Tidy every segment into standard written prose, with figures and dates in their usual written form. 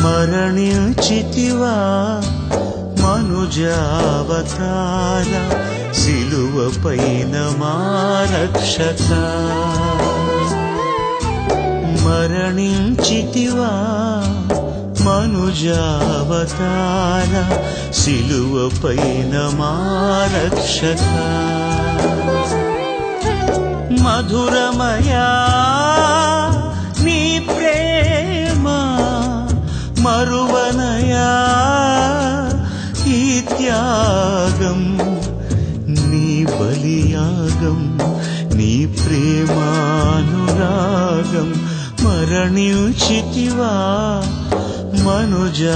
మరణించితివా మనుజావతార సిలువ పైన మా రక్షక మరణించితివా మనుజావతార సిలువ పైన మా రక్షక మధురమయా నీ ప్రేమ మరువనయా ఈ త్యాగం నీ బలియాగం నీ ప్రేమానురాగం మరణించితివా మనుజావతార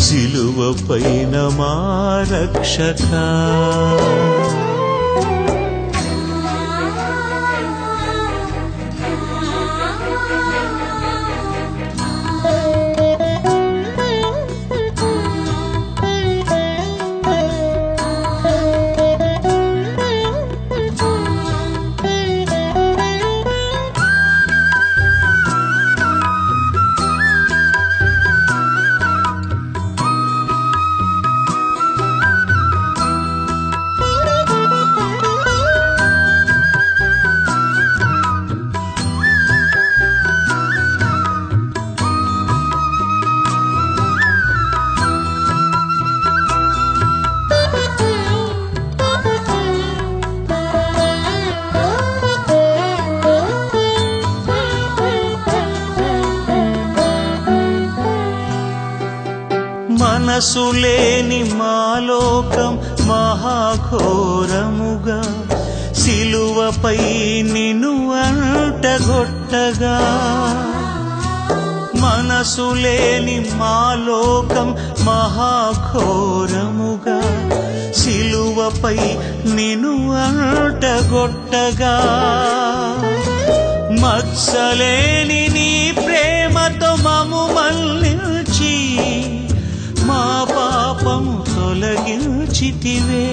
సిలువ పైన మా రక్షక మనసులేని మాలోకం మహాఘోరముగా సిలువపై నిన్ను అంటగొట్టగా మనసులేని మాలోకం మహాఘోరముగా సిలువపై నిన్ను అంటగొట్టగా మత్సలేని నీ ప్రేమతో మము మన్నించి మా పాపము తొలగించితివే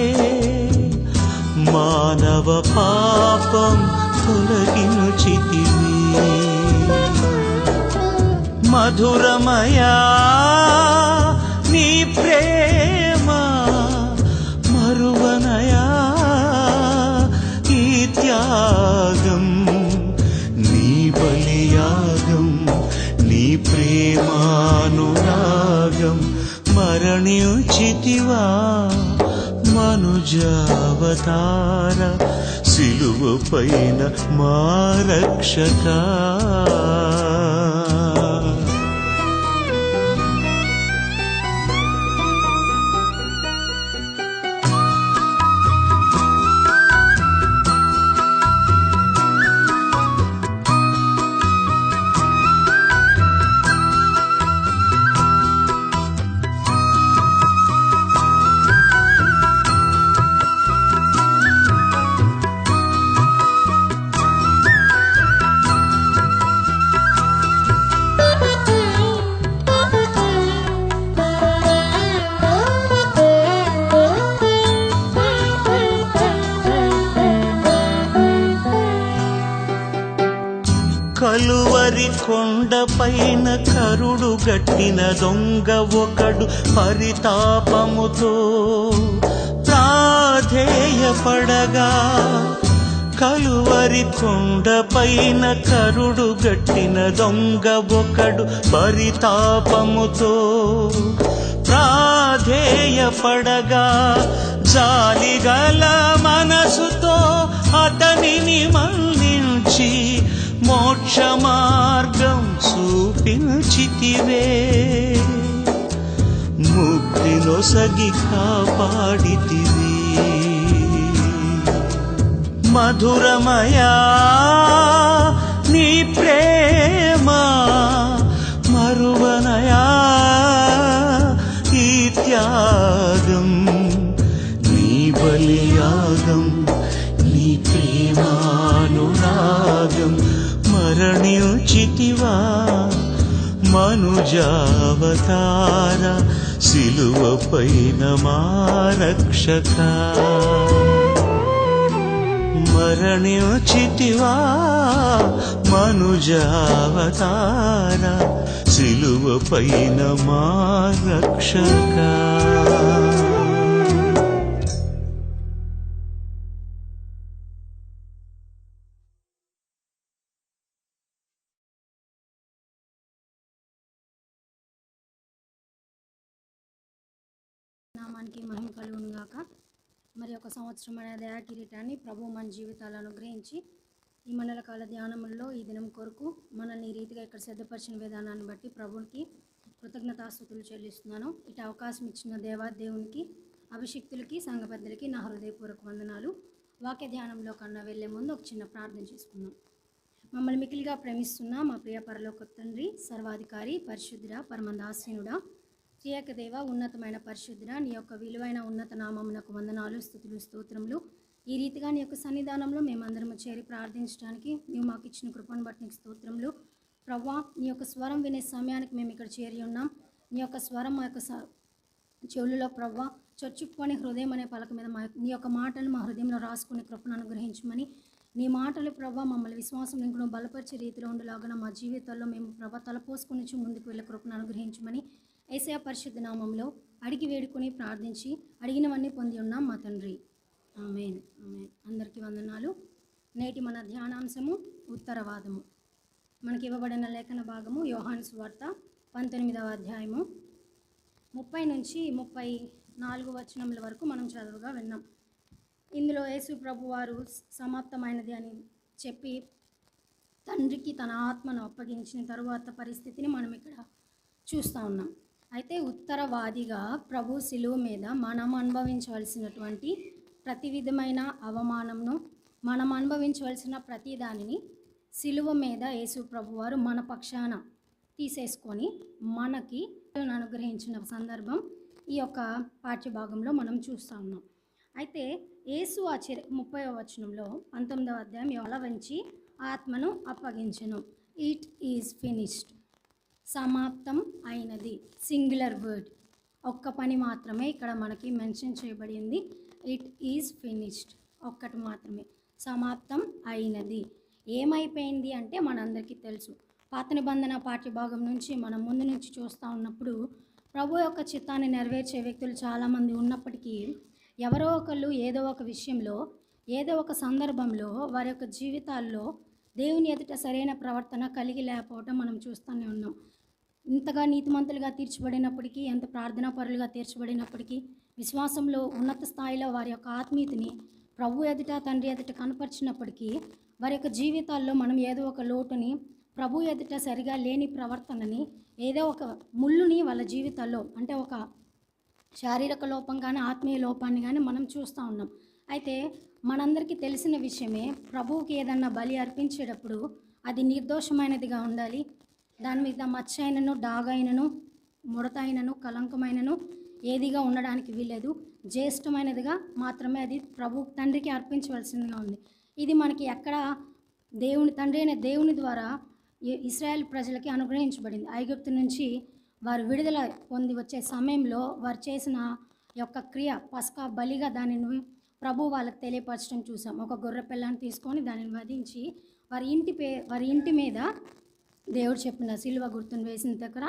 మానవ పాపం తొలగించితివే మధురమయా నీ ప్రేమ మరువనయా ఈ త్యాగం నీ బలియాగం నీ ప్రేమానురాగం మరణించితివా మనుజావతార సిలువ పైన మా రక్షక కలువరి కొండపైన కరుడు గట్టిన దొంగ ఒకడు పరితాపముతో ప్రాధేయపడగా కలువరి కొండపైన కరుడు గట్టిన దొంగ ఒకడు పరితాపముతో ప్రాధేయపడగా జాలిగల మనసుతో అతనిని మన్నించి మోక్ష మార్గం చూపించితివే ముక్తినొసగి కాపాడితివే మధురమయా నీ ప్రేమ మరువనయా ఈ త్యాగం నీ బలియాగం నీ ప్రేమానురాగం మరణించితివా మనుజావతార సిలువ పైన మా రక్షక మరణించితివా మనుజావతార పైన మా రక్షకా. నామానికి మహిమ కలుగును గాక. మరి ఒక సంవత్సరం అనే దయా కిరీటాన్ని ప్రభు మన జీవితాలను అనుగ్రహించి ఈ మండల కాల ధ్యానముల్లో ఈ దినం కొరకు మనల్ని ఈ రీతిగా ఇక్కడ సిద్ధపరిచిన విధానాన్ని బట్టి ప్రభునికి కృతజ్ఞతాస్తుతులు చెల్లిస్తున్నాను. ఇటు అవకాశం ఇచ్చిన దేవునికి, అభిషిక్తులకి, సంఘ పెద్దలకి నా హృదయపూర్వక వందనాలు. వాక్య ధ్యానంలో కన్నా వెళ్లే ముందు ఒక చిన్న ప్రార్థన చేసుకుందాం. మమ్మల్ని మిక్కిలిగా ప్రేమిస్తున్న మా ప్రియ పరలోక తండ్రి, సర్వాధికారి, పరిశుద్ధుడా, పరమందాసీనుడా, త్రియేక దేవ, ఉన్నతమైన పరిశుద్ధుడా, నీ యొక్క విలువైన ఉన్నత నామమునకు వందనాలు, స్తుతులు, స్తోత్రములు. ఈ రీతిగా నీ యొక్క సన్నిధానంలో మేమందరము చేరి ప్రార్థించడానికి నీవు మాకు ఇచ్చిన కృపను బట్టి నీకు స్తోత్రములు. ప్రవ్వా, నీ యొక్క స్వరం వినే సమయానికి మేము ఇక్కడ చేరి ఉన్నాం. నీ యొక్క స్వరం మా యొక్క చెవులలో ప్రవ్వా చొచ్చుకొని హృదయం అనే పలక మీద నీ యొక్క మాటలు మా హృదయంలో రాసుకునే కృపను అనుగ్రహించమని, నీ మాటలు ప్రవ్వా మమ్మల్ని విశ్వాసం ఇంకను బలపరిచే రీతిలో ఉండేలాగా మా జీవితాల్లో మేము ప్రభా తలపోసుకొని ముందుకు వెళ్ళే కృపను అనుగ్రహించమని యేసయ్య పరిశుద్ధ నామంలో అడిగి వేడుకొని ప్రార్థించి అడిగినవన్నీ పొంది ఉన్నాం మా తండ్రి. ఆమేన్, ఆమేన్. అందరికీ వందనాలు. నేటి మన ధ్యానాంశము ఉత్తరవాదము. మనకి ఇవ్వబడిన లేఖన భాగము యోహాను సువార్త 19వ అధ్యాయము 30 నుంచి 34 వచనముల వరకు మనం చదువుగా విన్నాం. ఇందులో యేసు ప్రభు వారు సమాప్తమైనది అని చెప్పి తండ్రికి తన ఆత్మను అప్పగించిన తరువాత పరిస్థితిని మనం ఇక్కడ చూస్తూ ఉన్నాం. అయితే ఉత్తరవాదిగా ప్రభు శిలువ మీద మనం అనుభవించవలసినటువంటి ప్రతి విధమైన అవమానంను, మనం అనుభవించవలసిన ప్రతి దానిని శిలువ మీద యేసు ప్రభు వారు మన పక్షాన తీసేసుకొని మనకి అనుగ్రహించిన సందర్భం ఈ యొక్క పాఠ్యభాగంలో మనం చూస్తూ ఉన్నాం. అయితే యేసు 30వ వచనంలో 19వ అధ్యాయం ఎలా వంచి ఆత్మను అప్పగించెను. It is finished. సమాప్తం అయినది. సింగులర్ వర్డ్, ఒక్క పని మాత్రమే ఇక్కడ మనకి మెన్షన్ చేయబడింది. ఇట్ ఈజ్ ఫినిష్డ్, ఒక్కటి మాత్రమే, సమాప్తం అయినది. ఏమైపోయింది అంటే మనందరికీ తెలుసు. పాత నిబంధన పాఠ్యభాగం నుంచి మనం ముందు నుంచి చూస్తూ ఉన్నప్పుడు ప్రభు యొక్క చిత్తాన్ని నెరవేర్చే వ్యక్తులు చాలామంది ఉన్నప్పటికీ ఎవరో ఒకళ్ళు ఏదో ఒక విషయంలో, ఏదో ఒక సందర్భంలో వారి యొక్క జీవితాల్లో దేవుని ఎదుట సరైన ప్రవర్తన కలిగి లేకపోవటం మనం చూస్తూనే ఉన్నాం. ఇంతగా నీతిమంతులుగా తీర్చబడినప్పటికీ, ఎంత ప్రార్థనా పరులుగా తీర్చబడినప్పటికీ, విశ్వాసంలో ఉన్నత స్థాయిలో వారి యొక్క ఆత్మీయతని ప్రభు ఎదుట, తండ్రి ఎదుట కనపరిచినప్పటికీ వారి యొక్క జీవితాల్లో మనం ఏదో ఒక లోటుని, ప్రభు ఎదుట సరిగా లేని ప్రవర్తనని, ఏదో ఒక ముళ్ళుని వాళ్ళ జీవితాల్లో, అంటే ఒక శారీరక లోపం కానీ ఆత్మీయ లోపాన్ని కానీ మనం చూస్తూ ఉన్నాం. అయితే మనందరికీ తెలిసిన విషయమే, ప్రభువుకి ఏదన్నా బలి అర్పించేటప్పుడు అది నిర్దోషమైనదిగా ఉండాలి. దాని మీద మచ్చ అయినను, డాగైనను, ముడత అయినను, కలంకమైనను ఏదిగా ఉండడానికి వీలేదు. జ్యేష్ఠమైనదిగా మాత్రమే అది ప్రభు తండ్రికి అర్పించవలసిందిగా ఉంది. ఇది మనకి ఎక్కడ తండ్రి అయిన దేవుని ద్వారా ఇశ్రాయేల్ ప్రజలకి అనుగ్రహించబడింది. ఐగుప్తు నుంచి వారు విడుదల పొంది వచ్చే సమయంలో వారు చేసిన యొక్క క్రియ పస్కా బలిగా దానిని ప్రభు వాళ్ళకి తెలియపరచడం చూసాం. ఒక గొర్రె పిల్లని తీసుకొని దానిని వధించి వారి ఇంటి మీద దేవుడు చెప్పిన సిలువ గుర్తును వేసిన దగ్గర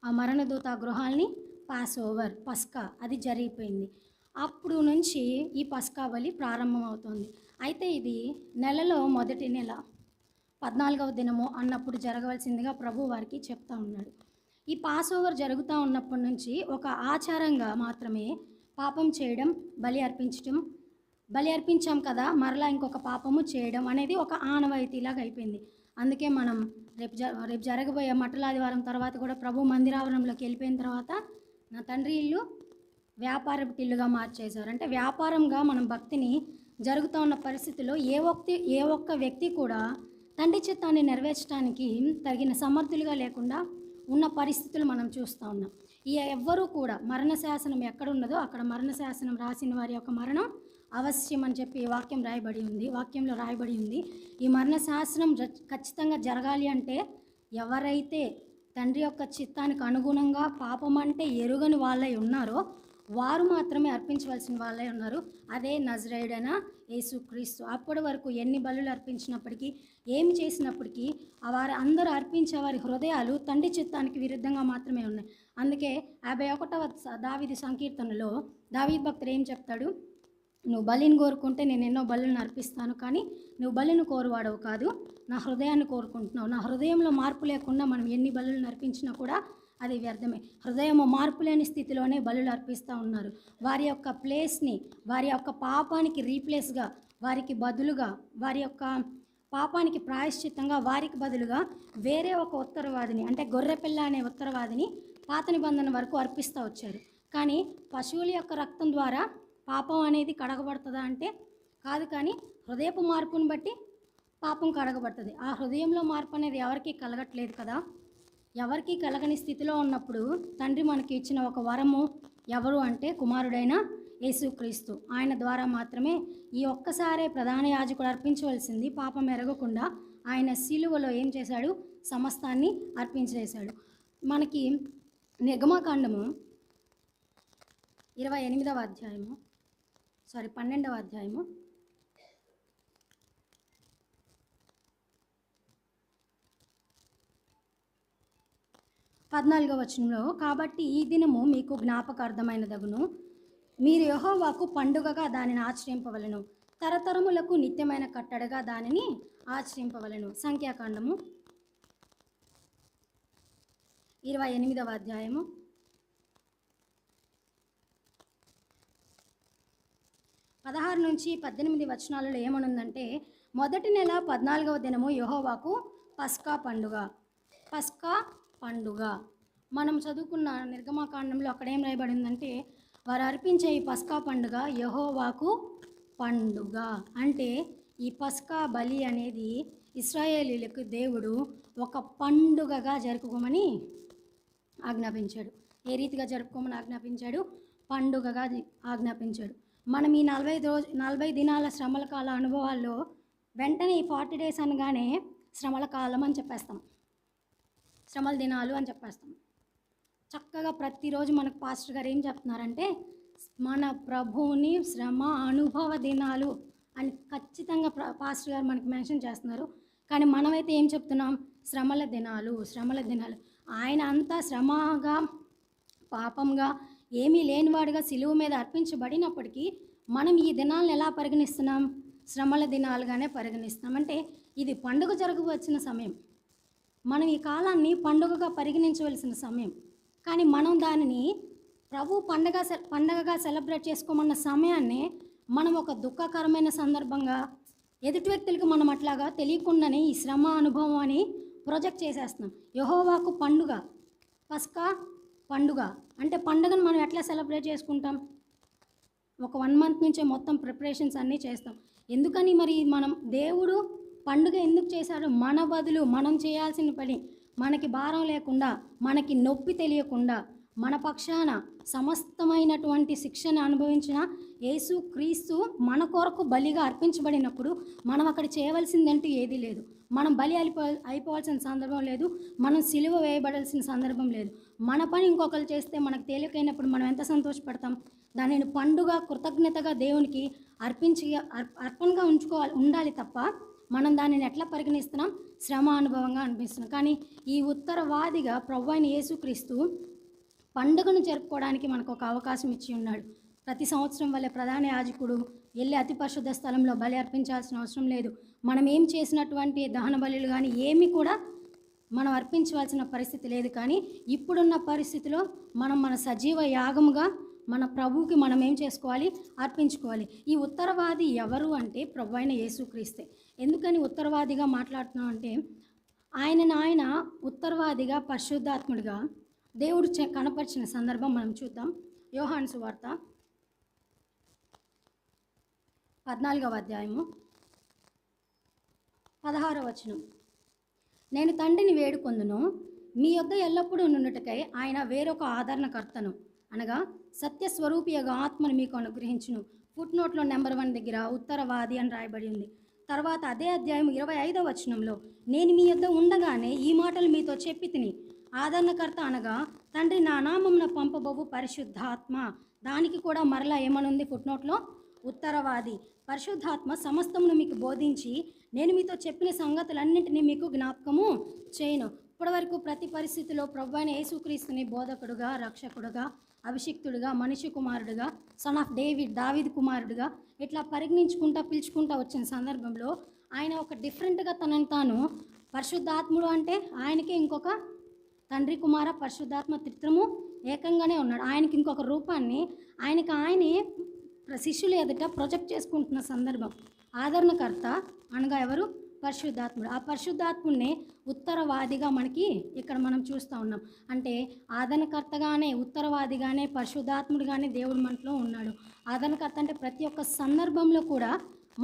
ఆ మరణదూత గృహాల్ని పాస్ ఓవర్, పస్కా అది జరిగిపోయింది. అప్పుడు నుంచి ఈ పస్కా బలి ప్రారంభమవుతుంది. అయితే ఇది నెలలో మొదటి నెల 14వ దినము అన్నప్పుడు జరగవలసిందిగా ప్రభు వారికి చెప్తా ఉన్నాడు. ఈ పాస్ ఓవర్ జరుగుతూ ఉన్నప్పటి నుంచి ఒక ఆచారంగా మాత్రమే పాపం చేయడం, బలి అర్పించాం కదా మరలా ఇంకొక పాపము చేయడం అనేది ఒక ఆనవాయితీలాగా అయిపోయింది. అందుకే మనం రేపు జరగబోయే మట్టలాదివారం తర్వాత కూడా ప్రభు మందిరావరణంలోకి వెళ్ళిపోయిన తర్వాత నా తండ్రి ఇల్లు వ్యాపారపు ఇల్లుగా మార్చేశారు. అంటే వ్యాపారంగా మనం భక్తిని జరుగుతూ ఉన్న పరిస్థితుల్లో ఏ ఒక్క వ్యక్తి కూడా తండ్రి చిత్తాన్ని నెరవేర్చడానికి తగిన సమర్థులుగా లేకుండా ఉన్న పరిస్థితులు మనం చూస్తూ ఉన్నాం. ఎవ్వరూ కూడా మరణ శాసనం ఎక్కడ ఉన్నదో అక్కడ మరణ శాసనం రాసిన వారి యొక్క మరణం అవశ్యం అని చెప్పి వాక్యంలో రాయబడి ఉంది. ఈ మరణ శాసనం ఖచ్చితంగా జరగాలి అంటే ఎవరైతే తండ్రి యొక్క చిత్తానికి అనుగుణంగా పాపం అంటే ఎరుగని వాళ్ళై ఉన్నారో వారు మాత్రమే అర్పించవలసిన వాళ్ళే ఉన్నారు. అదే నజరేయుడైన యేసుక్రీస్తు. అప్పటి వరకు ఎన్ని బలులు అర్పించినప్పటికీ, ఏమి చేసినప్పటికీ వారు అందరూ అర్పించే వారి హృదయాలు తండ్రి చిత్తానికి విరుద్ధంగా మాత్రమే ఉన్నాయి. అందుకే 51వ దావీదు సంకీర్తనలో దావీదు భక్తుడు ఏం చెప్తాడు? నువ్వు బలిని కోరుకుంటే నేను ఎన్నో బలులను అర్పిస్తాను, కానీ నువ్వు బలిని కోరువాడవు కాదు, నా హృదయాన్ని కోరుకుంటున్నావు. నా హృదయంలో మార్పు లేకుండా మనం ఎన్ని బలులను అర్పించినా కూడా అది వ్యర్థమే. హృదయము మార్పు లేని స్థితిలోనే బలులు అర్పిస్తూ ఉన్నారు. వారి యొక్క ప్లేస్ని, వారి యొక్క పాపానికి రీప్లేస్గా, వారికి బదులుగా, వారి యొక్క పాపానికి ప్రాయశ్చిత్తంగా వారికి బదులుగా వేరే ఒక ఉత్తరవాదిని, అంటే గొర్రెపిల్ల అనే ఉత్తరవాదిని పాత నిబంధన వరకు అర్పిస్తూ వచ్చారు. కానీ పశువుల యొక్క రక్తం ద్వారా పాపం అనేది కడగబడుతుందా అంటే కాదు. కానీ హృదయపు మార్పును బట్టి పాపం కడగబడుతుంది. ఆ హృదయంలో మార్పు అనేది ఎవరికీ కలగట్లేదు కదా. ఎవరికీ కలగని స్థితిలో ఉన్నప్పుడు తండ్రి మనకి ఇచ్చిన ఒక వరము ఎవరు అంటే కుమారుడైన యేసుక్రీస్తు. ఆయన ద్వారా మాత్రమే ఈ ఒక్కసారే ప్రధాన యాజకుడు అర్పించవలసింది పాపం ఎరగకుండా ఆయన శిలువలో ఏం చేశాడు? సమస్తాన్ని అర్పించేశాడు. మనకి నిర్గమకాండము 12వ అధ్యాయము 14వ వచనంలో, కాబట్టి ఈ దినము మీకు జ్ఞాపకార్థమైనదగును, మీరు యెహోవాకు పండుగగా దానిని ఆచరింపవలెను, తరతరములకు నిత్యమైన కట్టడగా దానిని ఆచరింపవలెను. సంఖ్యాకాండము 28వ అధ్యాయము 16 నుంచి 18 వచనాలలో ఏమనుందంటే, మొదటి నెల 14వ దినము యెహోవాకు పస్కా పండుగ. మనం చదువుకున్న నిర్గమకాండంలో అక్కడ ఏం రాయబడిందంటే, వారు అర్పించే ఈ పస్కా పండుగ యెహోవాకు పండుగ. అంటే ఈ పస్కా బలి అనేది ఇశ్రాయేలీలకు దేవుడు ఒక పండుగగా జరుపుకోమని ఆజ్ఞాపించాడు. ఏ రీతిగా జరుపుకోమని ఆజ్ఞాపించాడు? పండుగగా ఆజ్ఞాపించాడు. మనం ఈ 40 దినాల శ్రమల కాల అనుభవాల్లో వెంటనే ఈ 40 డేస్ అనగానే శ్రమల కాలం అని చెప్పేస్తాం, శ్రమల దినాలు అని చెప్పేస్తాం. చక్కగా ప్రతిరోజు మనకు పాస్టర్ గారు ఏం చెప్తున్నారంటే, మన ప్రభువుని శ్రమ అనుభవ దినాలు అని ఖచ్చితంగా పాస్టర్ గారు మనకి మెన్షన్ చేస్తున్నారు. కానీ మనమైతే ఏం చెప్తున్నాం? శ్రమల దినాలు. ఆయన అంతా శ్రమగా, పాపంగా, ఏమీ లేనివాడుగా సిలువ మీద అర్పించబడినప్పటికీ మనం ఈ దినాలను ఎలా పరిగణిస్తున్నాం? శ్రమల దినాలుగానే పరిగణిస్తున్నాం. అంటే ఇది పండుగ జరగవలసిన సమయం, మనం ఈ పండుగగా పరిగణించవలసిన సమయం. కానీ మనం దానిని ప్రభు పండగగా సెలబ్రేట్ చేసుకోమన్న సమయాన్ని మనం ఒక దుఃఖకరమైన సందర్భంగా, ఎదుటి వ్యక్తులకు మనం అట్లాగా తెలియకుండానే ఈ శ్రమ అనుభవం అని ప్రొజెక్ట్ చేసేస్తున్నాం. యెహోవాకు పండుగ, పస్కా పండుగ. అంటే పండుగను మనం ఎట్లా సెలబ్రేట్ చేసుకుంటాం? ఒక 1 మంత్ నుంచే మొత్తం ప్రిపరేషన్స్ అన్నీ చేస్తాం. ఎందుకని మరి మనం దేవుడు పండుగ ఎందుకు చేశారు? మన బదులు మనం చేయాల్సిన పని, మనకి భారం లేకుండా, మనకి నొప్పి తెలియకుండా, మన పక్షాన సమస్తమైనటువంటి శిక్షను అనుభవించిన యేసుక్రీస్తు మన కొరకు బలిగా అర్పించబడినప్పుడు మనం అక్కడ చేయవలసిందంటూ ఏదీ లేదు. మనం బలి అయిపోవాల్సిన సందర్భం లేదు, మనం సిలువ వేయబడాల్సిన సందర్భం లేదు. మన పని ఇంకొకరు చేస్తే మనకు తేలికైనప్పుడు మనం ఎంత సంతోషపడతాం? దానిని పండుగ, కృతజ్ఞతగా దేవునికి అర్పణగా ఉండాలి తప్ప మనం దానిని ఎట్లా పరిగణిస్తున్నాం? శ్రమ అనుభవంగా అనిపిస్తున్నాం. కానీ ఈ ఉత్తరవాదిగా ప్రభువైన అయిన యేసుక్రీస్తు పండుగను జరుపుకోవడానికి మనకు ఒక అవకాశం ఇచ్చి ఉన్నాడు. ప్రతి సంవత్సరం వల్లే ప్రధాన యాజకుడు వెళ్ళి అతి పరిశుద్ధ స్థలంలో బలి అర్పించాల్సిన అవసరం లేదు. మనం ఏం చేసినటువంటి దహన బలులు కానీ ఏమి కూడా మనం అర్పించవలసిన పరిస్థితి లేదు. కానీ ఇప్పుడున్న పరిస్థితిలో మనం మన సజీవ యాగముగా మన ప్రభువుకి మనం ఏం చేసుకోవాలి? అర్పించుకోవాలి. ఈ ఉత్తరవాది ఎవరు అంటే ప్రభువైన యేసుక్రీస్తే. ఎందుకని ఉత్తరవాదిగా మాట్లాడుతున్నాం అంటే, ఆయన ఉత్తరవాదిగా, పరిశుద్ధాత్ముడిగా దేవుడు కనపరిచిన సందర్భం మనం చూద్దాం. యోహాను సువార్త 14వ అధ్యాయము 16వ వచనం. నేను తండ్రిని వేడుకొందును, మీ యొద్ద ఎల్లప్పుడూ నుండుటకై ఆయన వేరొక ఆదరణకర్తను, అనగా సత్యస్వరూపియగా ఆత్మను మీకు అనుగ్రహించును. ఫుట్ నోట్లో నెంబర్ 1 దగ్గర ఉత్తరవాది అని రాయబడి ఉంది. తర్వాత అదే అధ్యాయం 25వ వచనంలో, నేను మీ యొద్ద ఉండగానే ఈ మాటలు మీతో చెప్పి తిని, ఆదరణకర్త అనగా తండ్రి నా నామమున పంపబోవు పరిశుద్ధాత్మ దానికి కూడా మరలా ఏమనుంది ఫుట్నోట్లో? ఉత్తరవాది. పరిశుద్ధాత్మ సమస్తమును మీకు బోధించి నేను మీతో చెప్పిన సంగతులన్నింటినీ మీకు జ్ఞాపకము చేయను. ఇప్పటివరకు ప్రతి పరిస్థితిలో ప్రభువైన యేసుక్రీస్తుని బోధకుడుగా, రక్షకుడుగా, అభిషిక్తుడుగా, మనిషి కుమారుడుగా, సన్ ఆఫ్ డేవిడ్, దావీదు కుమారుడుగా ఇట్లా పరిగణించుకుంటా పిలుచుకుంటా వచ్చిన సందర్భంలో ఆయన ఒక డిఫరెంట్గా తనని తాను పరిశుద్ధాత్ముడు అంటే ఆయనకే ఇంకొక తండ్రి కుమార పరిశుద్ధాత్మ త్రిత్వము ఏకంగానే ఉన్నాడు. ఆయనకి ఇంకొక రూపాన్ని ఆయనే శిష్యులు ఎదుట ప్రొజెక్ట్ చేసుకుంటున్న సందర్భం. ఆదరణకర్త అనగా ఎవరు? పరిశుద్ధాత్ముడు. ఆ పరిశుద్ధాత్ముడిని ఉత్తరవాదిగా మనకి ఇక్కడ మనం చూస్తూ ఉన్నాం. అంటే ఆదరణకర్తగానే, ఉత్తరవాదిగానే, పరిశుద్ధాత్ముడిగానే దేవుడు మనలో ఉన్నాడు. ఆదరణకర్త అంటే ప్రతి ఒక్క సందర్భంలో కూడా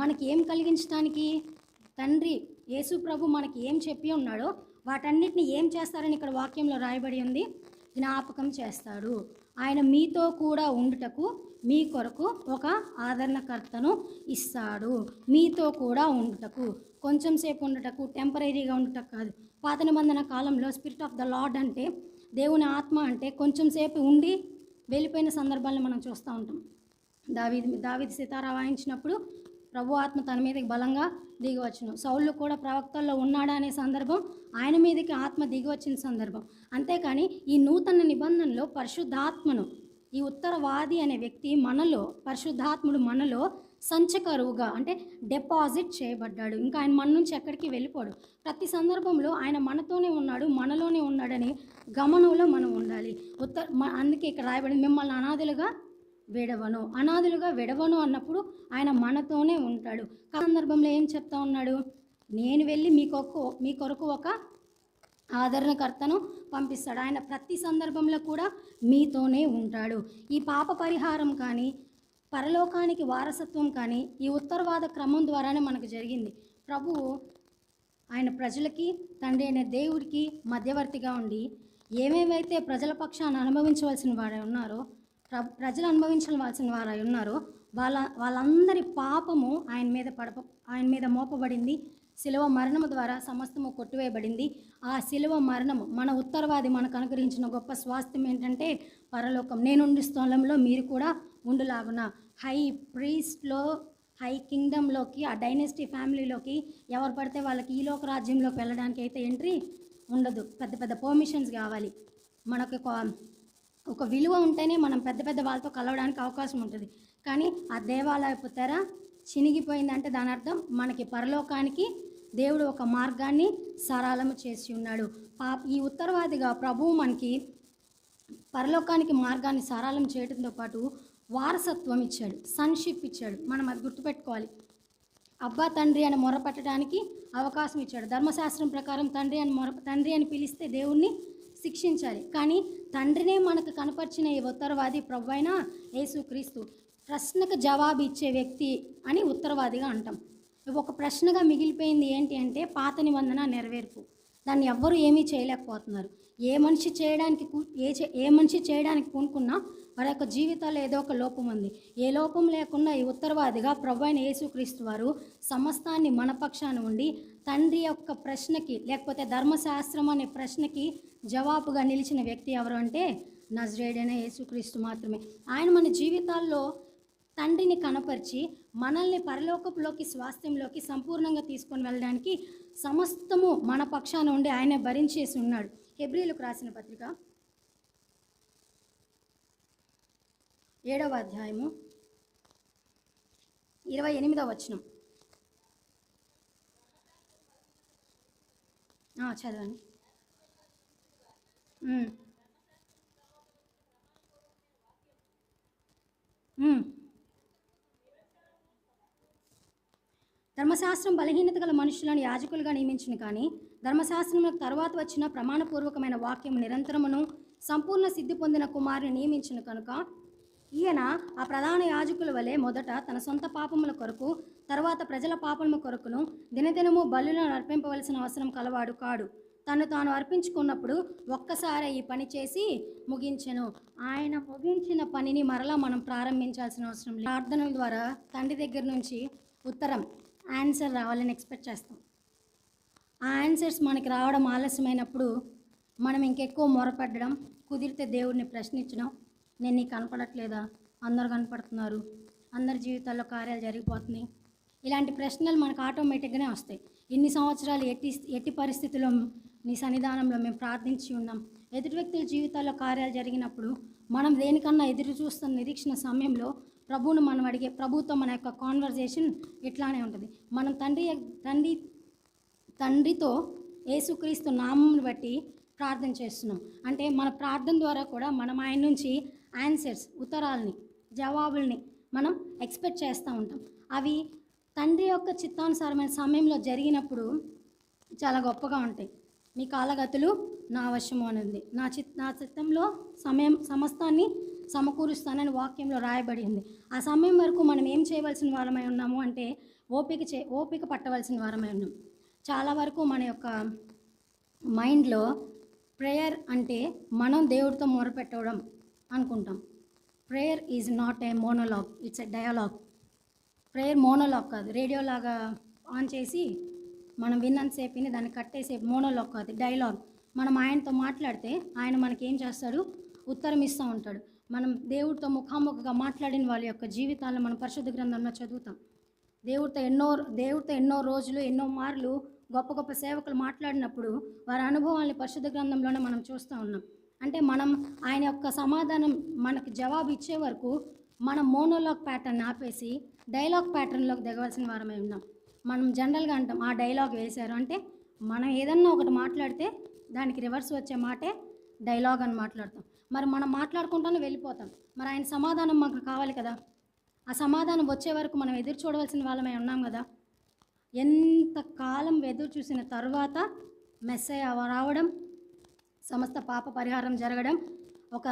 మనకి ఏం కలిగించడానికి తండ్రి యేసు ప్రభు మనకి ఏం చెప్పి ఉన్నాడో వాటన్నిటిని ఏం చేస్తారని ఇక్కడ వాక్యంలో రాయబడి ఉంది, జ్ఞాపకం చేస్తాడు. ఆయన మీతో కూడా ఉండుటకు మీ కొరకు ఒక ఆదరణకర్తను ఇస్తాడు. మీతో కూడా ఉండుటకు, కొంచెం సేపు ఉండుటకు, టెంపరీగా ఉండుటకు కాదు. పాత నిబంధన కాలంలో స్పిరిట్ ఆఫ్ ద లార్డ్ అంటే దేవుని ఆత్మ అంటే కొంచెం సేపు ఉండి వెళ్ళిపోయిన సందర్భాలను మనం చూస్తూ ఉంటాం. దావీదు సితారా వాయించినప్పుడు ప్రభు ఆత్మ తన మీదకి బలంగా దిగివచ్చును. సౌలు కూడా ప్రవక్తల్లో ఉన్నాడా అనే సందర్భం ఆయన మీదకి ఆత్మ దిగివచ్చిన సందర్భం. అంతేకాని ఈ నూతన నిబంధనలో పరిశుద్ధాత్మను ఈ ఉత్తరవాది అనే వ్యక్తి మనలో, పరిశుద్ధాత్ముడు మనలో సంచకరువుగా అంటే డిపాజిట్ చేయబడ్డాడు. ఇంకా ఆయన మన నుంచి ఎక్కడికి వెళ్ళిపోడు. ప్రతి సందర్భంలో ఆయన మనతోనే ఉన్నాడు, మనలోనే ఉన్నాడని గమనంలో మనం ఉండాలి. అందుకే ఇక్కడ రాయబడింది, మిమ్మల్ని అనాథులుగా విడవను అన్నప్పుడు ఆయన మనతోనే ఉంటాడు. సందర్భంలో ఏం చెప్తా ఉన్నాడు? నేను వెళ్ళి మీ కొరకు ఒక ఆదరణకర్తను పంపిస్తాడు. ఆయన ప్రతి సందర్భంలో కూడా మీతోనే ఉంటాడు. ఈ పాప పరిహారం కానీ, పరలోకానికి వారసత్వం కానీ ఈ ఉత్తరవాద క్రమం ద్వారానే మనకు జరిగింది. ప్రభువు ఆయన ప్రజలకి, తండ్రి అనే దేవుడికి మధ్యవర్తిగా ఉండి ఏమేమైతే ప్రజల పక్షాన్ని అనుభవించవలసిన వారు ఉన్నారో, ప్రజలు అనుభవించవలసిన వారు ఉన్నారో వాళ్ళందరి పాపము ఆయన మీద మోపబడింది. శిలువ మరణము ద్వారా సమస్తము కొట్టివేయబడింది. ఆ శిలువ మరణము మన ఉత్తరవాది మనకు అనుగ్రహించిన గొప్ప స్వాస్థ్యం ఏంటంటే పరలోకం. నేనుండి స్థలంలో మీరు కూడా ఉండులాగున. హై ప్రీస్ట్లో, హై కింగ్డమ్లోకి, ఆ డైనెస్టీ ఫ్యామిలీలోకి ఎవరు పడితే వాళ్ళకి ఈ లోక రాజ్యంలోకి వెళ్ళడానికి అయితే ఎంట్రీ ఉండదు. పెద్ద పెద్ద పర్మిషన్స్ కావాలి. మనకు ఒక విలువ ఉంటేనే మనం పెద్ద పెద్ద వాళ్ళతో కలవడానికి అవకాశం ఉంటుంది. కానీ ఆ దేవాలయపు తెర చినిగిపోయిందంటే దాని అర్థం మనకి పరలోకానికి దేవుడు ఒక మార్గాన్ని సరళము చేసి ఉన్నాడు. ఈ ఉత్తరవాదిగా ప్రభువు మనకి పరలోకానికి మార్గాన్ని సరళం చేయడంతో పాటు వారసత్వం ఇచ్చాడు, సన్షిప్ ఇచ్చాడు. మనం అది గుర్తుపెట్టుకోవాలి. అబ్బా తండ్రి అని మొరపెట్టడానికి అవకాశం ఇచ్చాడు. ధర్మశాస్త్రం ప్రకారం తండ్రి అని పిలిస్తే దేవుణ్ణి శిక్షించాలి. కానీ తండ్రినే మనకు కనపరిచిన ఈ ఉత్తరవాది ప్రభువైన యేసుక్రీస్తు. ప్రశ్నకు జవాబు ఇచ్చే వ్యక్తి అని ఉత్తరవాదిగా అంటాం. ఒక ప్రశ్నగా మిగిలిపోయింది ఏంటి అంటే పాత నిబంధన నెరవేర్పు. దాన్ని ఎవ్వరూ ఏమీ చేయలేకపోతున్నారు. ఏ మనిషి చేయడానికి పూనుకున్నా వారి యొక్క జీవితాల్లో ఏదో ఒక లోపం ఉంది. ఏ లోపం లేకుండా ఈ ఉత్తరవాదిగా ప్రభువైన యేసుక్రీస్తు వారు సమస్తాన్ని మన పక్షాన ఉండి తండ్రి యొక్క ప్రశ్నకి, లేకపోతే ధర్మశాస్త్రం అనే ప్రశ్నకి జవాబుగా నిలిచిన వ్యక్తి ఎవరు అంటే నజరేయుడైన యేసుక్రీస్తు మాత్రమే. ఆయన మన జీవితాల్లో తండ్రిని కనపరిచి మనల్ని పరలోకంలోకి, స్వాస్థ్యంలోకి సంపూర్ణంగా తీసుకొని వెళ్ళడానికి సమస్తము మన పక్షాన ఉండి ఆయన భరించేసి ఉన్నాడు. హెబ్రీయులకు రాసిన పత్రిక 7వ అధ్యాయము 28వ వచనం చదవండి. ధర్మశాస్త్రం బలహీనత గల మనుషులను యాజకులుగా నియమించును. కానీ ధర్మశాస్త్రములకు తర్వాత వచ్చిన ప్రమాణపూర్వకమైన వాక్యం నిరంతరమును సంపూర్ణ సిద్ధి పొందిన కుమారుని నియమించును కనుక ఈయన ఆ ప్రధాన యాజకుల వలె మొదట తన సొంత పాపముల కొరకు, తర్వాత ప్రజల పాపముల కొరకును దినదినము బలులను అర్పింపవలసిన అవసరం కలవాడు కాడు. తను తాను అర్పించుకున్నప్పుడు ఒక్కసారి ఈ పని చేసి ముగించెను. ఆయన ముగించిన పనిని మరలా మనం ప్రారంభించాల్సిన అవసరం లేదు. ప్రార్థనల ద్వారా తండ్రి దగ్గర నుంచి ఉత్తరం, ఆన్సర్ రావాలని ఎక్స్పెక్ట్ చేస్తాం. ఆ ఆన్సర్స్ మనకి రావడం ఆలస్యమైనప్పుడు మనం ఇంకెక్కువ మొరపెట్టడం, కుదిరితే దేవుడిని ప్రశ్నించడం, నేను నీకు కనపడట్లేదా, అందరు కనపడుతున్నారు, అందరి జీవితాల్లో కార్యాలు జరిగిపోతున్నాయి. ఇలాంటి ప్రశ్నలు మనకు ఆటోమేటిక్గానే వస్తాయి. ఇన్ని సంవత్సరాలు ఎట్టి పరిస్థితుల్లో నీ సన్నిధానంలో మేము ప్రార్థించి ఉన్నాం. ఎదుటి వ్యక్తుల జీవితాల్లో కార్యాలు జరిగినప్పుడు మనం దేనికన్నా ఎదురు చూస్తున్న నిరీక్షణ సమయంలో ప్రభువును మనం అడిగే ప్రభుతో మన యొక్క కాన్వర్జేషన్ ఇట్లానే ఉంటుంది. మనం తండ్రితో యేసుక్రీస్తు నామమును బట్టి ప్రార్థన చేస్తున్నాం. అంటే మన ప్రార్థన ద్వారా కూడా మనం ఆయన నుంచి ఆన్సర్స్, ఉత్తరాలని, జవాబుల్ని మనం ఎక్స్పెక్ట్ చేస్తూ ఉంటాం. అవి తండ్రి యొక్క చిత్తానుసారమైన సమయంలో జరిగినప్పుడు చాలా గొప్పగా ఉంటాయి. మీ కాలగతులు నా వశము అని ఉంది. నా చిత్తంలో సమస్తాన్ని సమకూరుస్తానని వాక్యంలో రాయబడి ఉంది. ఆ సమయం వరకు మనం ఏం చేయవలసిన వారమై ఉన్నాము అంటే ఓపిక పట్టవలసిన వారమై ఉన్నాం. చాలా వరకు మన యొక్క మైండ్లో ప్రేయర్ అంటే మనం దేవుడితో మొరపెట్టడం అనుకుంటాం. Prayer is not a monologue, it's a dialogue. Prayer monologue కాదు, రేడియోలాగా ఆన్ చేసి మనం విన్నంతసేపు దాన్ని కట్టేసే మోనోలాగ్ కాదు, డైలాగ్. మనం ఆయనతో మాట్లాడితే ఆయన మనకి ఏం చేస్తాడు, ఉత్తరం ఇస్తూ ఉంటాడు. మనం దేవుడితో ముఖాముఖిగా మాట్లాడిన వాళ్ళ యొక్క జీవితాలను మనం పరిశుద్ధ గ్రంథంలో చదువుతాం. దేవుడితో ఎన్నో రోజులు, ఎన్నో మార్లు గొప్ప గొప్ప సేవకులు మాట్లాడినప్పుడు వారి అనుభవాల్ని పరిశుద్ధ గ్రంథంలోనే మనం చూస్తూ ఉన్నాం. అంటే మనం ఆయన యొక్క సమాధానం మనకు జవాబు ఇచ్చే వరకు మనం మోనోలాగ్ ప్యాటర్న్ ఆపేసి డైలాగ్ ప్యాటర్న్లోకి దిగవలసిన వారమై ఉన్నాం. మనం జనరల్గా అంటాం ఆ డైలాగ్ వేశారు అంటే, మనం ఏదన్నా ఒకటి మాట్లాడితే దానికి రివర్స్ వచ్చే మాటే డైలాగ్ అని మాట్లాడతాం. మరి మనం మాట్లాడుకుంటానే వెళ్ళిపోతాం. మరి ఆయన సమాధానం మాకు కావాలి కదా. ఆ సమాధానం వచ్చే వరకు మనం ఎదురు చూడవలసిన వాళ్ళమై ఉన్నాం కదా. ఎంతకాలం ఎదురు చూసిన తర్వాత మెస్సయ్య రావడం, సమస్త పాప పరిహారం జరగడం, ఒక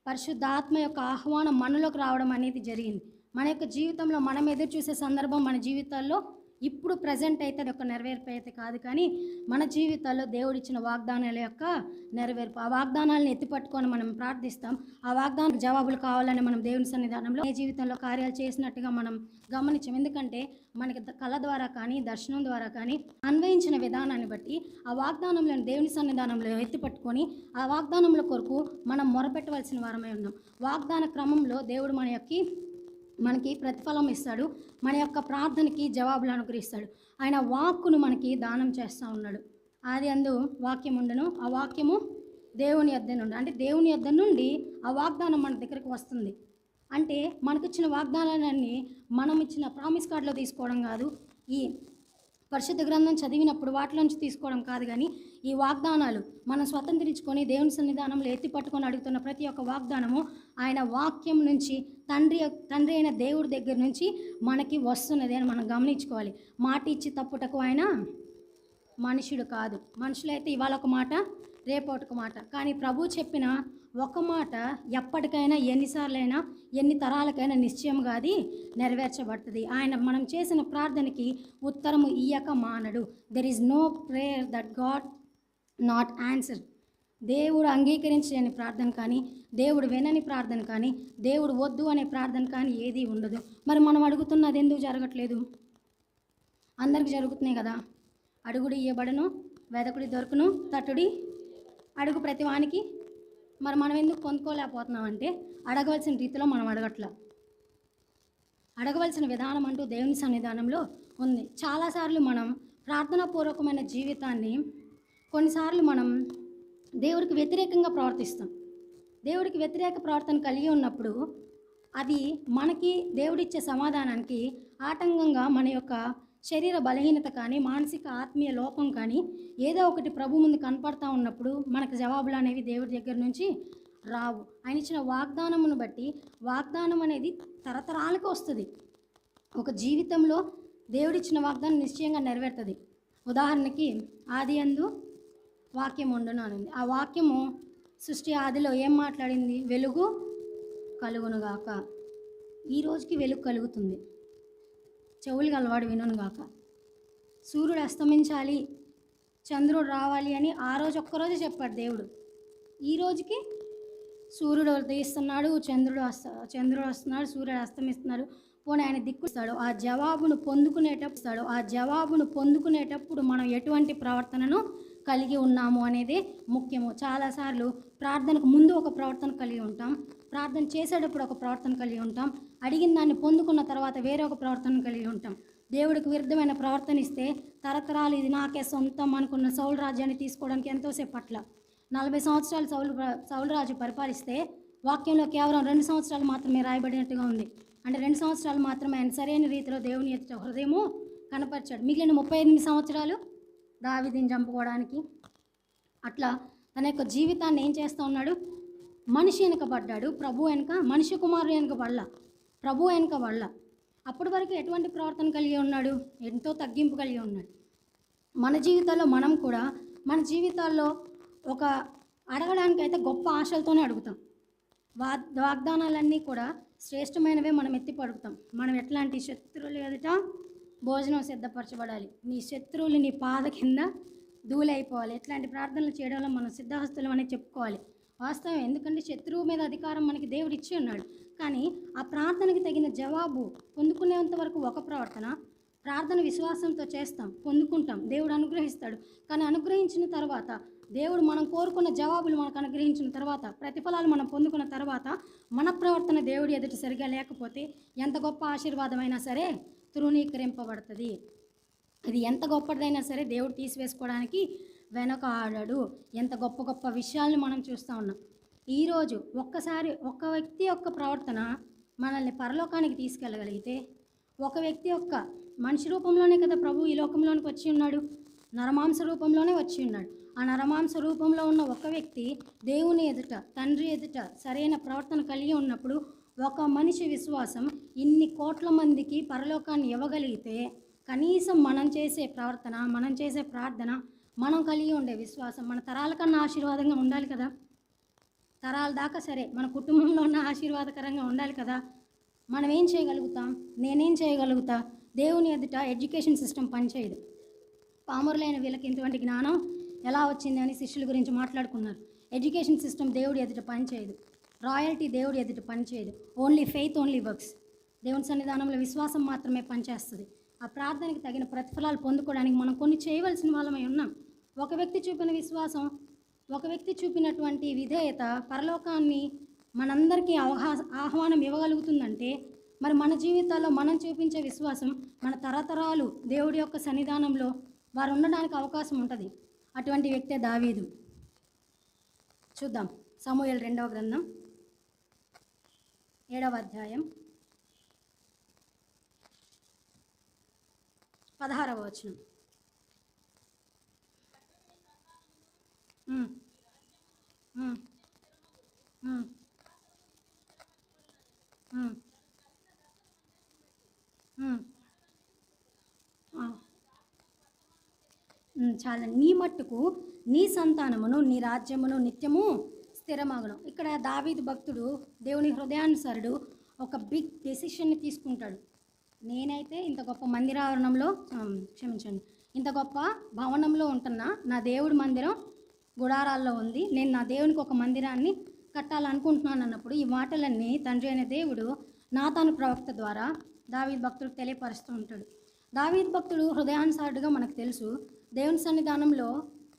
పరిశుద్ధాత్మ యొక్క ఆహ్వానం మనలోకి రావడం అనేది జరిగింది. మన యొక్క జీవితంలో మనం ఎదురు చూసే సందర్భం మన జీవితాల్లో ఇప్పుడు ప్రజెంట్ అయితే అది ఒక నెరవేర్పు అయితే కాదు, కానీ మన జీవితాల్లో దేవుడిచ్చిన వాగ్దానాల యొక్క నెరవేర్పు. ఆ వాగ్దానాలను ఎత్తిపట్టుకొని మనం ప్రార్థిస్తాం. ఆ వాగ్దాన జవాబులు కావాలని మనం దేవుని సన్నిధానంలో ఏ జీవితంలో కార్యాలు చేసినట్టుగా మనం గమనించాం. ఎందుకంటే మనకి కళ ద్వారా కానీ దర్శనం ద్వారా కానీ అన్వయించిన విధానాన్ని బట్టి ఆ వాగ్దానంలో దేవుని సన్నిధానంలో ఎత్తిపట్టుకొని ఆ వాగ్దానంలో కొరకు మనం మొరపెట్టవలసిన వారమై ఉన్నాం. వాగ్దాన క్రమంలో దేవుడు మనకి ప్రతిఫలం ఇస్తాడు. మన యొక్క ప్రార్థనకి జవాబులు అనుగ్రహిస్తాడు. ఆయన వాక్కును మనకి దానం చేస్తూ ఉన్నాడు. ఆది అందు వాక్యం ఉండను, ఆ వాక్యము దేవుని యొద్ద నుండి, అంటే దేవుని యొద్ద నుండి ఆ వాగ్దానం మన దగ్గరికి వస్తుంది. అంటే మనకిచ్చిన వాగ్దానాలన్నీ మనం ఇచ్చిన ప్రామిస్ కార్డులో తీసుకోవడం కాదు, ఈ పరిశుద్ధ గ్రంథం చదివినప్పుడు వాటిలోంచి తీసుకోవడం కాదు, కానీ ఈ వాగ్దానాలు మనం స్వతంత్రించుకొని దేవుని సన్నిధానంలో ఎత్తి పట్టుకొని అడుగుతున్న ప్రతి ఒక్క వాగ్దానము ఆయన వాక్యం నుంచి తండ్రి అయిన దేవుడి దగ్గర నుంచి మనకి వస్తున్నది అని మనం గమనించుకోవాలి. మాట ఇచ్చి తప్పుటకు ఆయన మనుషుడు కాదు. మనుషులైతే ఇవాళ ఒక మాట, రేపటి మాట, కానీ ప్రభు చెప్పిన ఒక మాట ఎప్పటికైనా, ఎన్నిసార్లైనా, ఎన్ని తరాలకైనా నిశ్చయంగా అది నెరవేర్చబడుతుంది. ఆయన మనం చేసిన ప్రార్థనకి ఉత్తరము ఇయ్యక మానడు. There is no prayer that God not answer. దేవుడు అంగీకరించని ప్రార్థన కానీ, దేవుడు వినని ప్రార్థన కానీ, దేవుడు వద్దు అనే ప్రార్థన కానీ ఏది ఉండదు. మరి మనం అడుగుతున్నది ఎందుకు జరగట్లేదు? అందరికి జరుగుతున్నాయి కదా. అడుగుడు ఇయ్యబడును, వెదకుడి దొరుకును, తట్టుడి అడుగు ప్రతి వానికి. మరి మనం ఎందుకు పొందుకోలేకపోతున్నామంటే అడగవలసిన రీతిలో మనం అడగట్లా. అడగవలసిన విధానం అంటూ దేవుని సన్నిధానంలో ఉంది. చాలాసార్లు మనం ప్రార్థనాపూర్వకమైన జీవితాన్ని కొన్నిసార్లు మనం దేవుడికి వ్యతిరేకంగా ప్రవర్తిస్తాం. దేవుడికి వ్యతిరేక ప్రవర్తన కలిగి ఉన్నప్పుడు అది మనకి దేవుడిచ్చే సమాధానానికి ఆటంకంగా మన యొక్క శరీర బలహీనత కానీ, మానసిక ఆత్మీయ లోపం కానీ ఏదో ఒకటి ప్రభు ముందు కనపడతా ఉన్నప్పుడు మనకు జవాబులు అనేవి దేవుడి దగ్గర నుంచి రావు. ఆయన ఇచ్చిన వాగ్దానమును బట్టి వాగ్దానం అనేది తరతరాలకు వస్తుంది. ఒక జీవితంలో దేవుడిచ్చిన వాగ్దానం నిశ్చయంగా నెరవేరుతుంది. ఉదాహరణకి ఆది యందు వాక్యం ఉండును అని. ఆ వాక్యము సృష్టి ఆదిలో ఏం మాట్లాడింది? వెలుగు కలుగునుగాక. ఈ రోజుకి వెలుగు కలుగుతుంది. చెవులు గలవాడు వినుగాక. సూర్యుడు అస్తమించాలి, చంద్రుడు రావాలి అని ఆ రోజు ఒక్కరోజు చెప్పాడు దేవుడు. ఈ రోజుకి సూర్యుడు ఉదయిస్తున్నాడు, చంద్రుడు వస్తున్నాడు, సూర్యుడు అస్తమిస్తున్నాడు. పోనీ ఆయన దిక్కుస్తాడు. ఆ జవాబును పొందుకునేటప్పుడు మనం ఎటువంటి ప్రవర్తనను కలిగి ఉన్నాము అనేది ముఖ్యము. చాలాసార్లు ప్రార్థనకు ముందు ఒక ప్రవర్తన కలిగి ఉంటాం, ప్రార్థన చేసేటప్పుడు ఒక ప్రవర్తన కలిగి ఉంటాం, అడిగిన దాన్ని పొందుకున్న తర్వాత వేరే ఒక ప్రవర్తన కలిగి ఉంటాం. దేవుడికి విరుద్ధమైన ప్రవర్తన ఇస్తే తరతరాలు ఇది నాకే సొంతం అనుకున్న సౌలు రాజ్యాన్ని తీసుకోవడానికి ఎంతోసేపు పట్ల 40 సంవత్సరాలు సౌలు రాజు పరిపాలిస్తే వాక్యంలో కేవలం 2 సంవత్సరాలు మాత్రమే రాయబడినట్టుగా ఉంది. అంటే 2 సంవత్సరాలు మాత్రమే ఆయన సరైన రీతిలో దేవుని ఎదుట హృదయము కనపరిచాడు. మిగిలిన 38 సంవత్సరాలు దావీదుని చంపుకోవడానికి అట్లా తన యొక్క జీవితాన్ని ఏం చేస్తూ ఉన్నాడు? మనిషి వెనుక పడ్డాడు, ప్రభు వెనుక, మనిషి కుమారుడు వెనుక పడల, ప్రభు వెనుక పడల. అప్పటి వరకు ఎటువంటి ప్రవర్తన కలిగి ఉన్నాడు? ఎంతో తగ్గింపు కలిగి ఉన్నాడు. మన జీవితాల్లో మనం కూడా మన జీవితాల్లో ఒక అడగడానికైతే గొప్ప ఆశలతోనే అడుగుతాం. వాగ్దానాలన్నీ కూడా శ్రేష్టమైనవే మనం ఎత్తి పడుగుతాం. మనం ఎట్లాంటి శత్రువులు ఎదుట భోజనం సిద్ధపరచబడాలి, నీ శత్రువులు నీ పాద కింద ధూళైపోవాలి. ఎట్లాంటి ప్రార్థనలు చేయడంలో మనం సిద్ధహస్తులం అనేది చెప్పుకోవాలి. వాస్తవం, ఎందుకంటే శత్రువు మీద అధికారం మనకి దేవుడు ఇచ్చి ఉన్నాడు. కానీ ఆ ప్రార్థనకి తగిన జవాబు పొందుకునేంత వరకు ఒక ప్రవర్తన, ప్రార్థన విశ్వాసంతో చేస్తాం, పొందుకుంటాం, దేవుడు అనుగ్రహిస్తాడు. కానీ అనుగ్రహించిన తర్వాత దేవుడు మనం కోరుకున్న జవాబులు మనకు అనుగ్రహించిన తర్వాత, ప్రతిఫలాలు మనం పొందుకున్న తర్వాత మన ప్రవర్తన దేవుడి ఎదుట సరిగా లేకపోతే ఎంత గొప్ప ఆశీర్వాదమైనా సరే తృణీకరింపబడుతుంది. అది ఎంత గొప్పదైనా సరే దేవుడు తీసివేసుకోవడానికి వెనక ఆడాడు. ఎంత గొప్ప గొప్ప విషయాలను మనం చూస్తూ ఉన్నాం. ఈరోజు ఒక్కసారి ఒక వ్యక్తి యొక్క ప్రవర్తన మనల్ని పరలోకానికి తీసుకెళ్ళగలిగితే, ఒక వ్యక్తి యొక్క మనిషి రూపంలోనే కదా ప్రభు ఈ లోకంలోనికి వచ్చి ఉన్నాడు, నరమాంస రూపంలోనే వచ్చి ఉన్నాడు. ఆ నరమాంస రూపంలో ఉన్న ఒక వ్యక్తి దేవుని ఎదుట, తండ్రి ఎదుట సరైన ప్రవర్తన కలిగి ఉన్నప్పుడు ఒక మనిషి విశ్వాసం ఇన్ని కోట్ల మందికి పరలోకాన్ని ఇవ్వగలిగితే, కనీసం మనం చేసే ప్రవర్తన, మనం చేసే ప్రార్థన, మనం కలిగి ఉండే విశ్వాసం మన తరాల కన్నా ఆశీర్వాదంగా ఉండాలి కదా. తరాల దాకా సరే మన కుటుంబంలో ఉన్న ఆశీర్వాదకరంగా ఉండాలి కదా. మనం ఏం చేయగలుగుతాం? నేనేం చేయగలుగుతా? దేవుని ఎదుట ఎడ్యుకేషన్ సిస్టమ్ పనిచేయదు. పామరులైన వీళ్ళకి ఇటువంటి జ్ఞానం ఎలా వచ్చింది అని శిష్యుల గురించి మాట్లాడుకున్నారు. ఎడ్యుకేషన్ సిస్టమ్ దేవుడి ఎదుట పనిచేయదు, రాయల్టీ దేవుడి ఎదుట పనిచేయదు. Only faith, only works. దేవుని సన్నిధానంలో విశ్వాసం మాత్రమే పనిచేస్తుంది. ఆ ప్రార్థనకి తగిన ప్రతిఫలాలు పొందుకోవడానికి మనం కొన్ని చేయవలసిన వాళ్ళమై ఉన్నాం. ఒక వ్యక్తి చూపిన విశ్వాసం, ఒక వ్యక్తి చూపినటువంటి విధేయత పరలోకాన్ని మనందరికీ ఆహ్వానం ఇవ్వగలుగుతుందంటే, మరి మన జీవితాల్లో మనం చూపించే విశ్వాసం మన తరతరాలు దేవుడి యొక్క సన్నిధానంలో వారు ఉండడానికి అవకాశం ఉంటుంది. అటువంటి వ్యక్తే దావీదు. చూద్దాం సమూయేలు 2వ గ్రంథం 7వ అధ్యాయం 16వ వచనం. చాలా, నీ మట్టుకు నీ సంతానమును నీ రాజ్యమును నిత్యము స్థిరమగును. ఇక్కడ దావీదు భక్తుడు దేవుని హృదయానుసారుడు ఒక బిగ్ డెసిషన్ని తీసుకుంటాడు. నేనైతే ఇంత గొప్ప మందిరావరణంలో ఇంత గొప్ప భవనంలో ఉంటున్నా, నా దేవుడి మందిరం గుడారాల్లో ఉంది, నేను నా దేవునికి ఒక మందిరాన్ని కట్టాలనుకుంటున్నాను అన్నప్పుడు ఈ మాటలన్నీ తండ్రి అయిన దేవుడు నాతాను ప్రవక్త ద్వారా దావీదు భక్తుడికి తెలియపరుస్తూ ఉంటాడు. దావీదు భక్తుడు హృదయానుసారుడుగా మనకు తెలుసు. దేవుని సన్నిధానంలో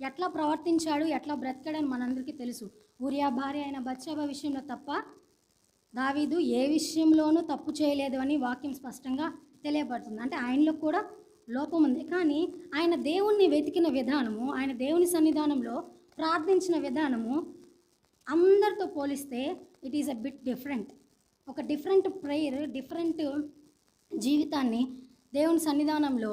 ఎట్లా ప్రవర్తించాడు, ఎట్లా బ్రతికాడని మనందరికీ తెలుసు. ఊరియా భార్య అయిన బత్షెబ విషయంలో తప్ప దావీదు ఏ విషయంలోనూ తప్పు చేయలేదు అని వాక్యం స్పష్టంగా తెలియబడుతుంది. అంటే ఆయనలో కూడా లోపం ఉంది, కానీ ఆయన దేవుణ్ణి వెతికిన విధానము, ఆయన దేవుని సన్నిధానంలో ప్రార్థించిన విధానము అందరితో పోలిస్తే it is a bit different. ఒక డిఫరెంట్ ప్రేయర్, డిఫరెంట్ జీవితాన్ని దేవుని సన్నిధానంలో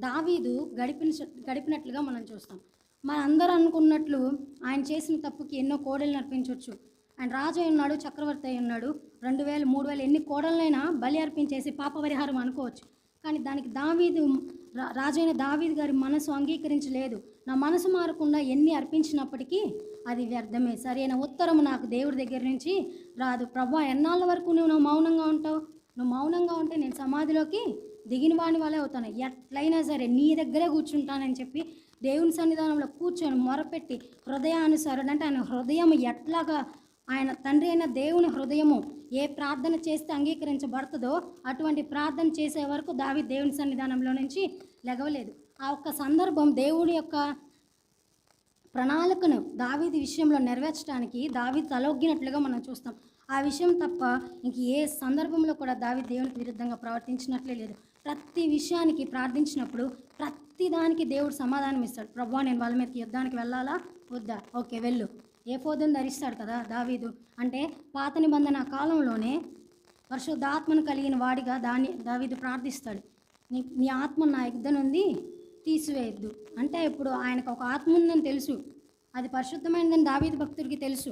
దావీదు గడిపినట్లుగా మనం చూస్తాం. మన అందరూ అనుకున్నట్లు ఆయన చేసిన తప్పుకి ఎన్నో కోడలు అర్పించవచ్చు. ఆయన రాజు అయి ఉన్నాడు, చక్రవర్తి అయి ఉన్నాడు, 2000 3000 ఎన్ని కోడలైనా బలి అర్పించేసి పాప పరిహారం అనుకోవచ్చు. కానీ దానికి రాజు అయిన దావీదు గారి మనసు అంగీకరించలేదు. నా మనసు మారకుండా ఎన్ని అర్పించినప్పటికీ అది వ్యర్థమే, సరైన ఉత్తరం నాకు దేవుడి దగ్గర నుంచి రాదు. ప్రభా, ఎన్నాళ్ళ వరకు నువ్వు మౌనంగా ఉంటావు? నువ్వు మౌనంగా ఉంటే నేను సమాధిలోకి దిగిన వాని వల్లే అవుతాను, ఎట్లయినా సరే నీ దగ్గరే కూర్చుంటానని చెప్పి దేవుని సన్నిధానంలో కూర్చొని మొరపెట్టి హృదయానుసారుడు, అంటే ఆయన హృదయం ఎట్లాగా, ఆయన తండ్రి అయిన దేవుని హృదయము ఏ ప్రార్థన చేస్తే అంగీకరించబడుతుందో అటువంటి ప్రార్థన చేసే వరకు దేవుని సన్నిధానంలో నుంచి లెగవలేదు. ఆ ఒక్క సందర్భం దేవుని యొక్క ప్రణాళికను దావీదు విషయంలో నెరవేర్చడానికి దావీదు తలొగ్గినట్లుగా మనం చూస్తాం. ఆ విషయం తప్ప ఇంక ఏ సందర్భంలో కూడా దావీదు దేవునికి విరుద్ధంగా ప్రవర్తించినట్లే లేదు. ప్రతి విషయానికి ప్రార్థించినప్పుడు ప్రతి దానికి దేవుడు సమాధానం ఇస్తాడు. ప్రభువా, నేను వాళ్ళ మీదకి యుద్ధానికి వెళ్ళాలా వద్దా? ఓకే, వెళ్ళు. ఏఫోదును ధరిస్తాడు కదా దావీదు. అంటే పాత నిబంధన కాలంలోనే పరిశుద్ధాత్మను కలిగిన వాడిగా దావీదు ప్రార్థిస్తాడు. నీ ఆత్మ నా యుద్ధ నుండి తీసివేయద్దు. అంటే ఇప్పుడు ఆయనకు ఒక ఆత్మ ఉందని తెలుసు, అది పరిశుద్ధమైనదని దావీదు భక్తుడికి తెలుసు.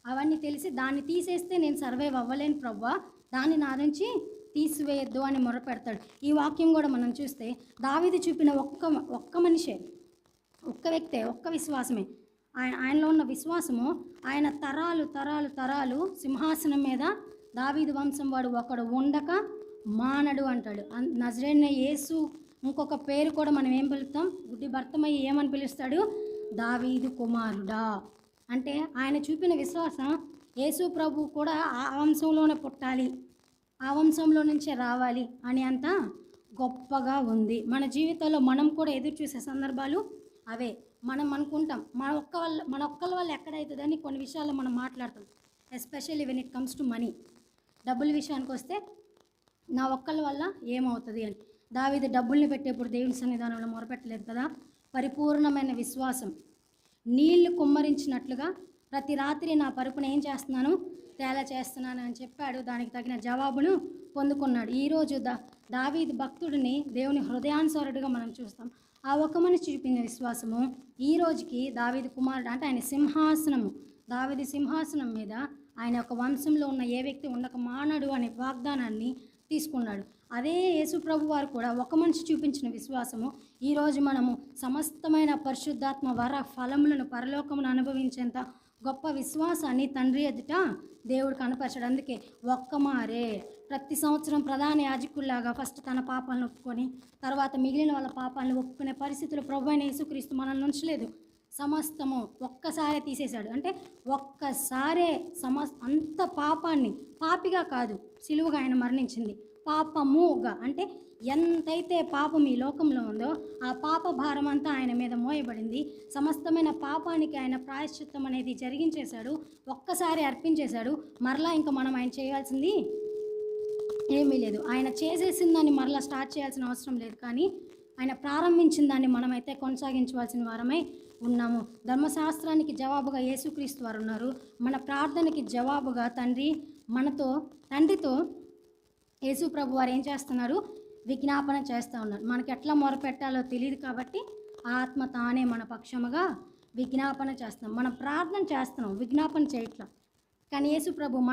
అవన్నీ తెలిసి దాన్ని తీసేస్తే నేను సర్వైవ్ అవ్వలేను ప్రభువా, దాన్ని నా నుంచి తీసివేయద్దు అని మొరపెడతాడు. ఈ వాక్యం కూడా మనం చూస్తే దావీదు చూపిన ఒక్క మనిషే, ఒక్క వ్యక్తే, ఒక్క విశ్వాసమే. ఆయనలో ఉన్న విశ్వాసము ఆయన తరాలు తరాలు తరాలు సింహాసనం మీద దావీదు వంశం వాడు ఒకడు ఉండక మానడు అంటాడు. నజరేయుడైన యేసు ఇంకొక పేరు కూడా మనం ఏం పిలుస్తాం? గుడ్డి భర్తమయ్యి ఏమని పిలుస్తాడు? దావీదు కుమారుడా. అంటే ఆయన చూపిన విశ్వాసం యేసు ప్రభు కూడా ఆ వంశంలోనే పుట్టాలి, ఆ వంశంలో నుంచే రావాలి అని అంత గొప్పగా ఉంది. మన జీవితంలో మనం కూడా ఎదురు చూసే సందర్భాలు అవే. మనం అనుకుంటాం మన ఒక్కళ్ళ వల్ల ఎక్కడవుతుందని కొన్ని విషయాల్లో మనం మాట్లాడతాం. Especially when it comes to money, డబ్బుల విషయానికి వస్తే నా ఒక్కళ్ళ వల్ల ఏమవుతుంది అని. దావీదు డబ్బుల్ని పెట్టేప్పుడు దేవుని సన్నిధానంలో మొరపెట్టలేదు కదా. పరిపూర్ణమైన విశ్వాసం నీళ్లు కుమ్మరించినట్లుగా ప్రతి రాత్రి నా పరుపును ఏం చేస్తున్నాను? తేలా చేస్తున్నాను అని చెప్పాడు. దానికి తగిన జవాబును పొందుకున్నాడు. ఈరోజు దావీదు భక్తుడిని దేవుని హృదయానుసారుడిగా మనం చూస్తాం. ఆ ఒక్క మనిషి చూపిన విశ్వాసము ఈ రోజుకి దావీదు కుమారుడు అంటే ఆయన సింహాసనము, దావీదు సింహాసనం మీద ఆయన ఒక వంశంలో ఉన్న ఏ వ్యక్తి ఉండక మానడు అనే వాగ్దానాన్ని తీసుకున్నాడు. అదే యేసు ప్రభు వారు కూడా ఒక మనిషి చూపించిన విశ్వాసము ఈరోజు మనము సమస్తమైన పరిశుద్ధాత్మ వర ఫలములను పరలోకమును అనుభవించేంత గొప్ప విశ్వాసాన్ని తండ్రి ఎదుట దేవుడు కనపరచాడు. అందుకే ఒక్కమారే ప్రతి సంవత్సరం ప్రధాన యాజకుల్లాగా ఫస్ట్ తన పాపాలను ఒప్పుకొని తర్వాత మిగిలిన వాళ్ళ పాపాలను ఒప్పుకునే పరిస్థితులు ప్రభు అయిన యేసుక్రీస్తు మనల్ని ఉంచలేదు. సమస్తము ఒక్కసారే తీసేశాడు. అంటే ఒక్కసారే అంత పాపాన్ని, పాపిగా కాదు, సిలువగా ఆయన మరణించింది, పాపముగా అంటే ఎంతైతే పాపం ఈ లోకంలో ఉందో ఆ పాప భారం అంతా ఆయన మీద మోయబడింది. సమస్తమైన పాపానికి ఆయన ప్రాయశ్చిత్తం అనేది జరిగించేశాడు, ఒక్కసారి అర్పించేశాడు. మరలా ఇంకా మనం ఆయన చేయాల్సింది ఏమీ లేదు. ఆయన చేసేసిన దాన్ని మరలా స్టార్ట్ చేయాల్సిన అవసరం లేదు, కానీ ఆయన ప్రారంభించిన దాన్ని మనమైతే కొనసాగించవలసిన వారమై ఉన్నాము. ధర్మశాస్త్రానికి జవాబుగా యేసుక్రీస్తు వారు ఉన్నారు. మన ప్రార్థనకి జవాబుగా తండ్రితో యేసు ప్రభు వారు ఏం చేస్తున్నారు? విజ్ఞాపన చేస్తూ ఉన్నారు. మనకి ఎట్లా మొరపెట్టాలో తెలియదు కాబట్టి ఆత్మ తానే మన పక్షముగా విజ్ఞాపన చేస్తున్నాం. మనం ప్రార్థన చేస్తున్నాం, విజ్ఞాపన చేయట్లా. కానీ యేసు ప్రభు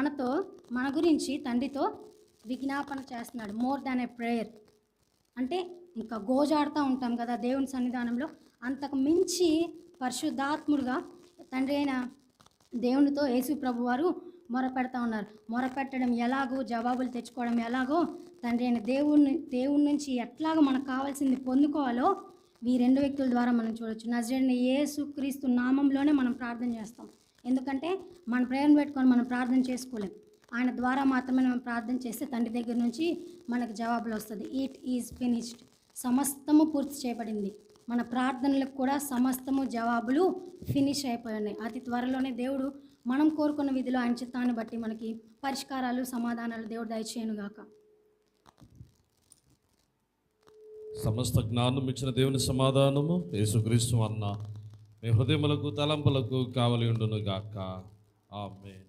మన గురించి తండ్రితో విజ్ఞాపన చేస్తున్నాడు. More than a prayer. అంటే ఇంకా గోజాడుతూ ఉంటాం కదా దేవుని సన్నిధానంలో, అంతకు మించి పరిశుద్ధాత్ముడుగా తండ్రి అయిన దేవునితో యేసు ప్రభు వారు మొరపెడతా ఉన్నారు. మొరపెట్టడం ఎలాగో, జవాబులు తెచ్చుకోవడం ఎలాగో, తండ్రి అయిన దేవుని నుంచి ఎట్లాగో మనకు కావాల్సింది పొందుకోవాలో ఈ రెండు వ్యక్తుల ద్వారా మనం చూడవచ్చు. నజరేయుడైన యేసుక్రీస్తు నామంలోనే మనం ప్రార్థన చేస్తాం. ఎందుకంటే మన ప్రేరణ పెట్టుకొని మనం ప్రార్థన చేసుకోలేం. ఆయన ద్వారా మాత్రమే మనం ప్రార్థన చేస్తే తండ్రి దగ్గర నుంచి మనకు జవాబులు వస్తుంది. ఇట్ ఈజ్ ఫినిష్డ్, సమస్తము పూర్తి చేయబడింది. మన ప్రార్థనలకు కూడా సమస్తము జవాబులు ఫినిష్ అయిపోయి అతి త్వరలోనే దేవుడు మనం కోరుకున్న విధిలో ఆయన చిత్తాన్ని బట్టి మనకి పరిష్కారాలు, సమాధానాలు దేవుడు దయచేయనుగాక. సమస్త జ్ఞానం ఇచ్చిన దేవుని సమాధానము యేసుక్రీస్తు అన్న మీ హృదయములకు తలంపులకు కావలి ఉండును గాక. ఆమేన్.